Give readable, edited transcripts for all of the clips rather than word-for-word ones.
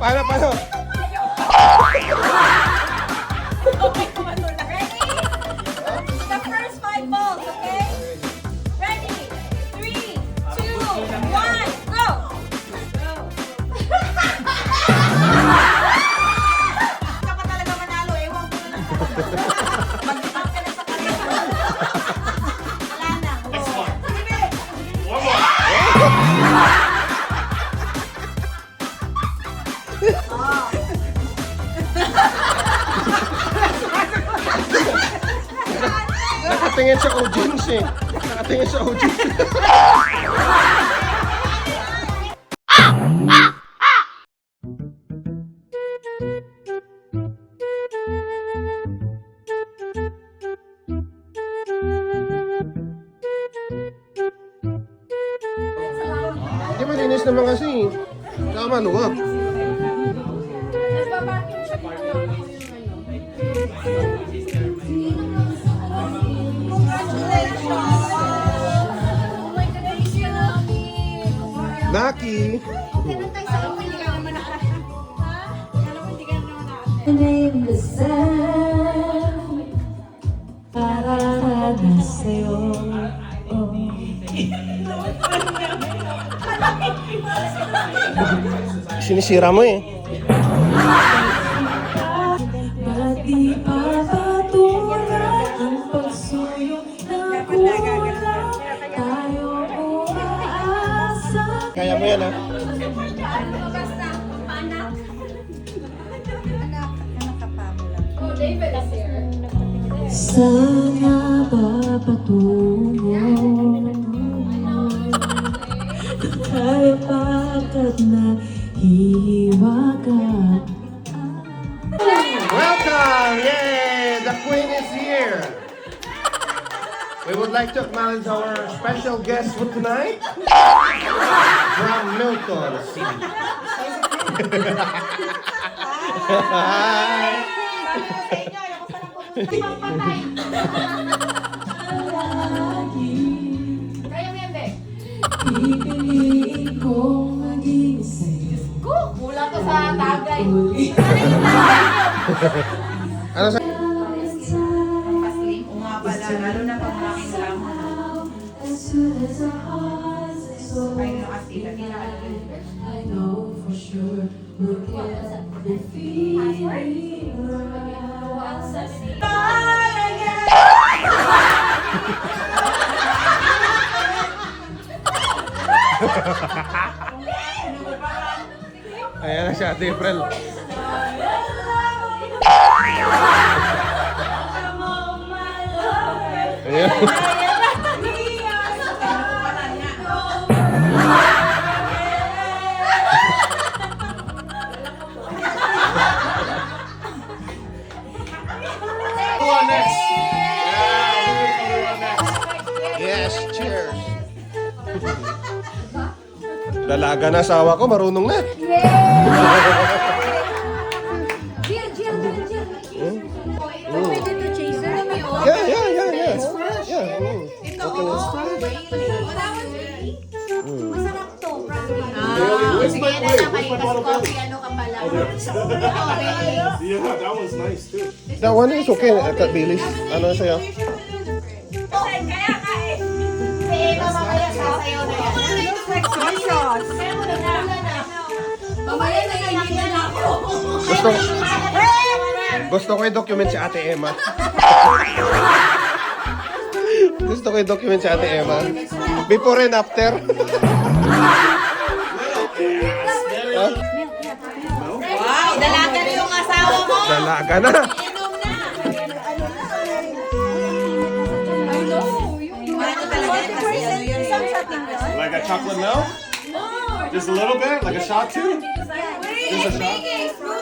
Paano? Okay, kumano na. Ready? The first 5 balls, okay? Ready? 3, 2, 1, go! Ka pa talaga manalo, ewan ko na lang talaga. Mag-ibang ka na sa kanila. Wala na. Next one. Sige. One more. Nakatingin sa audience eh. Nakatingin sa audience. Hindi malinis naman kasi. Tama, luwag. Nagbabacuum siya dito. Lucky! in the sand para na sa'yo. Sinisira mo eh. Ba't di papatunay ang pagsuyo na kulang tayo umaasa? Kaya mo yan ha. Basta, panak. Anak ka pa mo lang. Oh, David is here. Sana ba patungo tayo pagkat na hiwaga? Welcome! Yay! The Queen is here! We would like to acknowledge our special guest for tonight from Milton City. Hi! Kaya mo yan, Bek? Pipiliin kong maging sa'yo. Kulang to sa tagay. Ano sa... Pasling, nga pala. Lalo na pag malaking lamang. As soon as our hearts are so Ay, nakasila. Di na alam. I know for sure we'll get the feeling right. Ayan na siya, Ate April. Ayan. Who on next? Yeah, who on next? Yes, cheers. Dalaga na asawa ko, marunong na. Jill. Pwede to chaser? Yeah. Yeah. Ito, masarap to. Where's my plate? Where's my bottle of Coffee, beer? ano ka pala? Oh, there. Yeah, that one's nice too. That one is okay. Kat Bilis. Ano sa'yo? Okay, kaya ka eh. May ikaw mamaya sasayaw na yan. Looks like soy sauce. Mamaya na yan na ako. Gusto ko i-document si Ate Emma. Gusto ko i-document si Ate Emma. Before and after. Wow, dalaga na yung asawa mo. Dalaga na. Inom na. I know. Ano talaga kasi ano yun. Like a chocolate milk? Just a little bit? Like a shot too? Just a shot?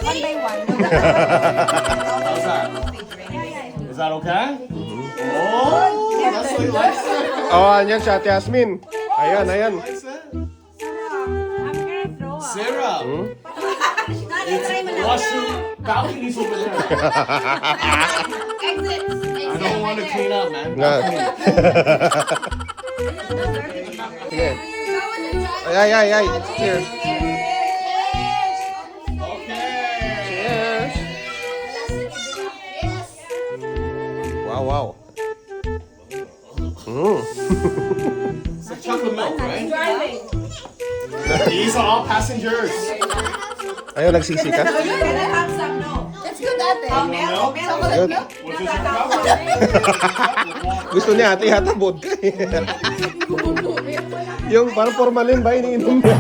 One by one. How's that? Is that okay? Oh, that's what he likes it. Oh, andyan si Ate Yasmin. Ayan. Likes it. Sarah, it's washroom balconies over there. Exit. I don't want to clean up, man. Nga. Balcony. Sige. Ay. Cheers. Okay. Cheers. Wow. It's a chunk of milk, right? These are all passengers. Ayaw, nagsisi ka? Can I have some? No. Let's go ate. Milk? Ayaw. Which is your cup? Gusto niya ate yata vodka eh. Yung parang formalin ba iniinom niya?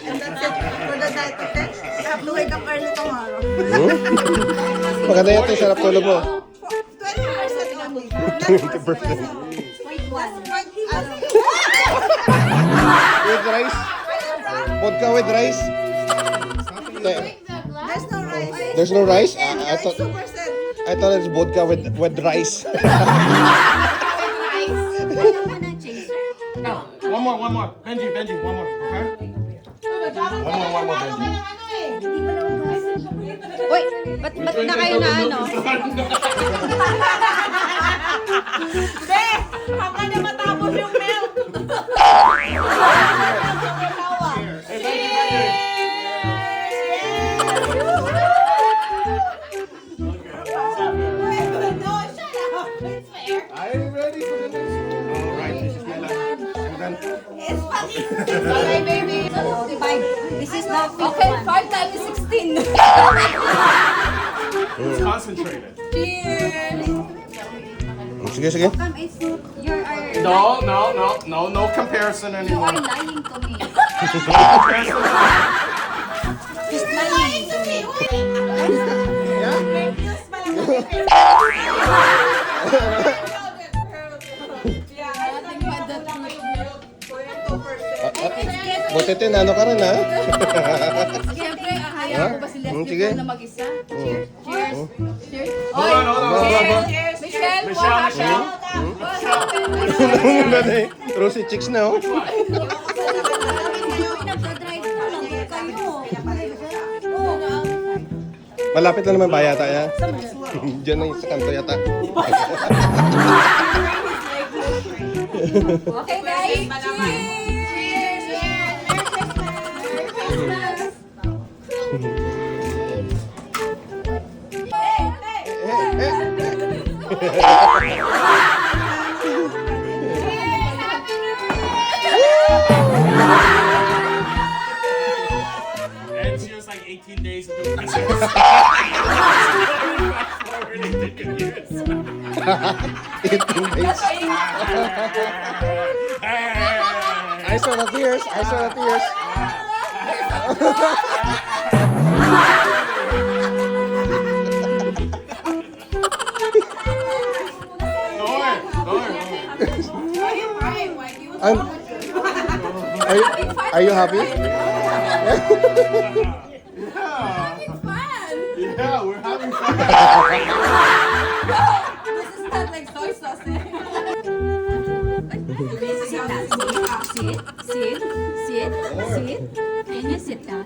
And that's it for the night, okay? I have to wake up early tomorrow. Maganda yan ito, sarap tulog mo. 20% only. 20%. With rice? Vodka with rice? There's no rice. There's no rice? There's 2%. I thought it's vodka with rice. One more. Benji, one more, okay? One more, Benji. Uy, ba't na kayo na ano? Be, hanggang na matapos yung milk. Hey, Benji. No, shut up. It's fair. I'm ready for the next one. All right, this is my last. I'm done. It's fucking. Okay, baby. This is not okay. 5 times 16. It's concentrated. Cheers. Sige. Come, it's you're No comparison you anymore. are lying to me. Comparison. She's lying to me. Fake news pa lang. Yeah, I think you had that milk for your 2%. Buti tinano ka rin ha? Siyempre, ahaya ko ba si Leslie Sige. na mag-isa? Cheers. Cheers. Hold on. Cheers. Michelle, Michelle. Ano na eh? Rosy chicks na oh. Nagdadrive ko lang kayo. Malapit na naman ba yata yan? Diyan na sa kanto yata. Okay, guys. Cheers. Merry Christmas. And she was like 18 days to do Christmas. Forward 18 years. 18 days. I saw the tears. Don't worry. Are you happy? Yeah, we're having fun. This is not like soy sauce. Sit. Can you sit down?